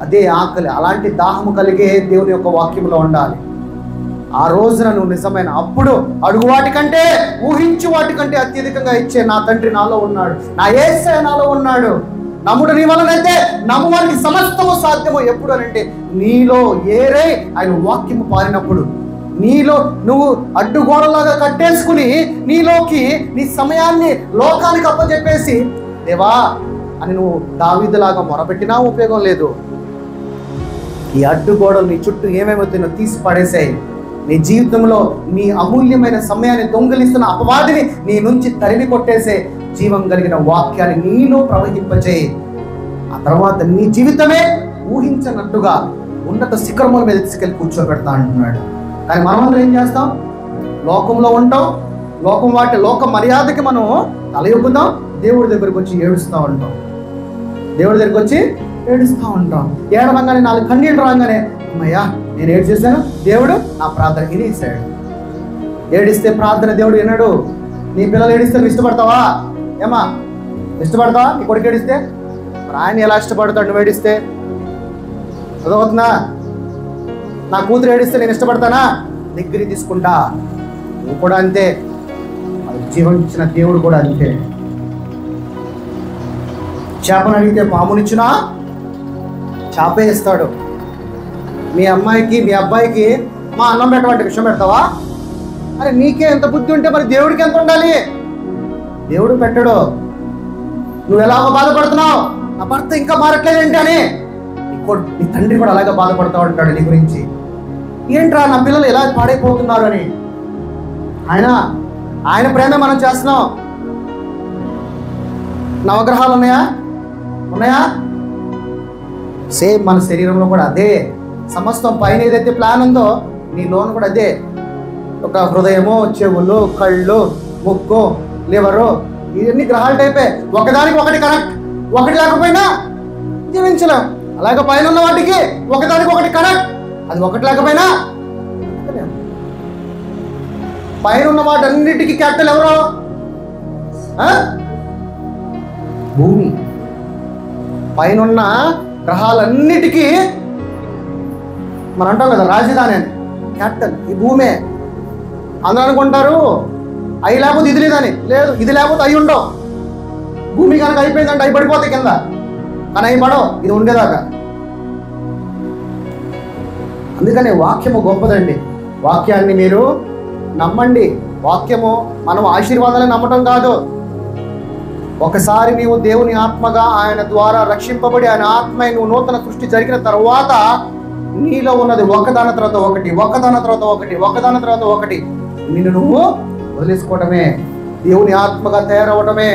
అదే ఆకలి, అలాంటి దాహము కలిగే దేవుని యొక్క వాక్యంలో ఉండాలి. ఆ రోజున నువ్వు నిజమైన అప్పుడు అడుగు వాటికంటే, ఊహించు వాటికంటే అత్యధికంగా ఇచ్చే నా తండ్రి నాలో ఉన్నాడు, నా యేసయ్య నాలో ఉన్నాడు. నమ్ముడు నీ వలనైతే నమ్మువానికి సమస్తము సాధ్యము. ఎప్పుడు అనంటే నీలో ఏరై ఆయన వాక్యము పారినప్పుడు, నీలో నువ్వు అడ్డుగోడలాగా కట్టేసుకుని నీలోకి నీ సమయాన్ని లోకానికి అప్పచెప్పేసి దేవా అని నువ్వు దావీదులాగా మొరపెట్టినా ఉపయోగం లేదు. ఈ అడ్డుగోడలు నీ చుట్టూ ఏమేమవుతుందో తీసి పడేసాయి. నీ జీవితంలో నీ అమూల్యమైన సమయాన్ని దొంగిలిస్తున్న అపవాదిని నీ నుంచి తరిమి కొట్టేసే జీవం కలిగిన వాక్యాన్ని నీలో ప్రవహింపచేయి. ఆ తర్వాత నీ జీవితమే ఊహించనట్టుగా ఉన్నత శిఖరముల మీద తీసుకెళ్ళి కూర్చోబెడతా అంటున్నాడు. కానీ మనమందరం ఏం చేస్తాం? లోకంలో ఉంటాం, లోక మర్యాదకి మనం తలయొగ్గుతాం, దేవుడి దగ్గరికి వచ్చి ఏడుస్తూ ఉంటాం. దేవుడి దగ్గరికి వచ్చి ఏడుస్తూ ఉంటాం. ఏడవంగానే 4 కన్నీళ్ళు రాగానే అమ్మయ్యా నేను ఏడు చేశాను, దేవుడు నా ప్రార్థన వినేసాడు. ఏడిస్తే ప్రార్థన దేవుడు వినడు. నీ పిల్లలు ఏడిస్తే నువ్వు ఇష్టపడతావా? ఏమా ఇష్టపడతావా? నీ కొడుకు ఏడిస్తే మరి ఆయన ఎలా ఇష్టపడతాడు? నువ్వు ఏడిస్తే చదవుతున్నా? నా కూతురు ఏడిస్తే నేను ఇష్టపడతానా? దగ్గరికి తీసుకుంటా. నువ్వు కూడా అంతే, జీవం ఇచ్చిన దేవుడు కూడా అంతే. చేపను అడిగితే పామునిచ్చినా చేపే ఇస్తాడు. మీ అమ్మాయికి మీ అబ్బాయికి మా అన్నం పెట్టమంటే విషయం పెడతావా? అరే నీకే ఎంత బుద్ధి ఉంటే మరి దేవుడికి ఎంత ఉండాలి? దేవుడు పెట్టడు. నువ్వు ఎలాగో బాధపడుతున్నావు, నా భర్త ఇంకా మారట్లేదేంటి అని నీ తండ్రి కూడా అలాగే బాధపడుతూ ఉంటాడు నీ గురించి. ఏంట్రా నా పిల్లలు ఎలా పాడైపోతున్నారు అని. ఆయన ప్రేమ మనం చేస్తున్నాం. నవగ్రహాలు ఉన్నాయా? సేమ్ మన శరీరంలో కూడా అదే సమస్తం. పైన ఏదైతే ప్లాన్ ఉందో నీ లోన్ కూడా అదే. ఒక హృదయము, చెవులు, కళ్ళు, ముక్కు, లివరు, ఇవన్నీ గ్రహాల టైపే. ఒకదానికి ఒకటి కనెక్ట్. ఒకటి లేకపోయినా జీవించలేం. అలాగే పైన ఉన్న వాటికి ఒకదానికి ఒకటి కనెక్ట్. అది ఒకటి లేకపోయినా పైన ఉన్న వాటన్నిటికీ క్యాపిటల్ ఎవరో? భూమి. పైన ఉన్న గ్రహాలన్నిటికీ మనం అంటాం కదా రాజధాని అని, క్యాపిటల్ ఈ భూమే. అందరూ అనుకుంటారు అవి లేకపోతే ఇది లేదని. లేదు, ఇది లేకపోతే అవి ఉండవు. భూమి కనుక అయిపోయిందంటే అవి పడిపోతాయి కింద, కానీ అవి పడవు ఇది ఉండేదాకా. అందుకనే వాక్యము గొప్పదండి. వాక్యాన్ని మీరు నమ్మండి. వాక్యము మనం ఆశీర్వాదాలను నమ్మటం కాదు. ఒకసారి నీవు దేవుని ఆత్మగా ఆయన ద్వారా రక్షింపబడి ఆయన ఆత్మ నువ్వు నూతన సృష్టి జరిగిన తర్వాత నీలో ఉన్నది ఒకదాని తర్వాత ఒకటి నిన్ను నువ్వు వదిలేసుకోవటమే, దేవుని ఆత్మగా తయారవటమే.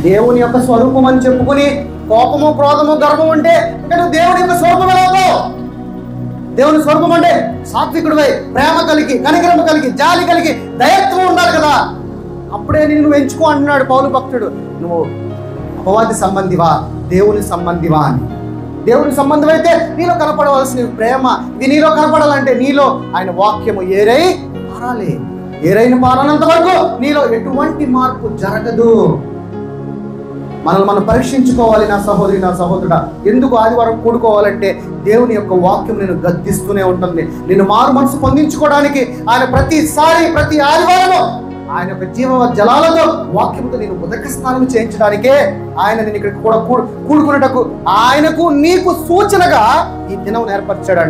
దేవుని యొక్క స్వరూపం అని చెప్పుకుని కోపము, క్రోధము, గర్వం ఉంటే నువ్వు దేవుని యొక్క స్వరూపం అవుతావు. దేవుని స్వరూపం అంటే సాత్వికుడివై, ప్రేమ కలిగి, కనికరము కలిగి, జాలి కలిగి, దయత్వం ఉండాలి కదా. అప్పుడే నిన్ను ఎంచుకో అంటున్నాడు పౌలు భక్తుడు. నువ్వు అపవాది సంబంధివా, దేవుని సంబంధివా అని. దేవుని సంబంధం అయితే నీలో కనపడవలసిన ప్రేమ ఇది నీలో కనపడాలంటే నీలో ఆయన వాక్యము ఏరై పారాలి. ఏరైన పారానంత వరకు నీలో ఎటువంటి మార్పు జరగదు. మనల్ని మనం పరీక్షించుకోవాలి. నా సహోదరి, నా సహోదరుడా, ఎందుకు ఆదివారం కూడుకోవాలంటే దేవుని యొక్క వాక్యం నేను గద్దిస్తూనే ఉంటుంది. నేను మారు మనసు పొందించుకోవడానికి ఆయన ప్రతిసారి ప్రతి ఆదివారము ఆయన యొక్క జీవ జలాలతో వాక్యంతో నేను ఉదక స్నానం చేయించడానికే ఆయన నేను ఇక్కడ కూడా కూడుకున్నటకు ఆయనకు నీకు సూచనగా ఈ దినం ఏర్పరిచాడు.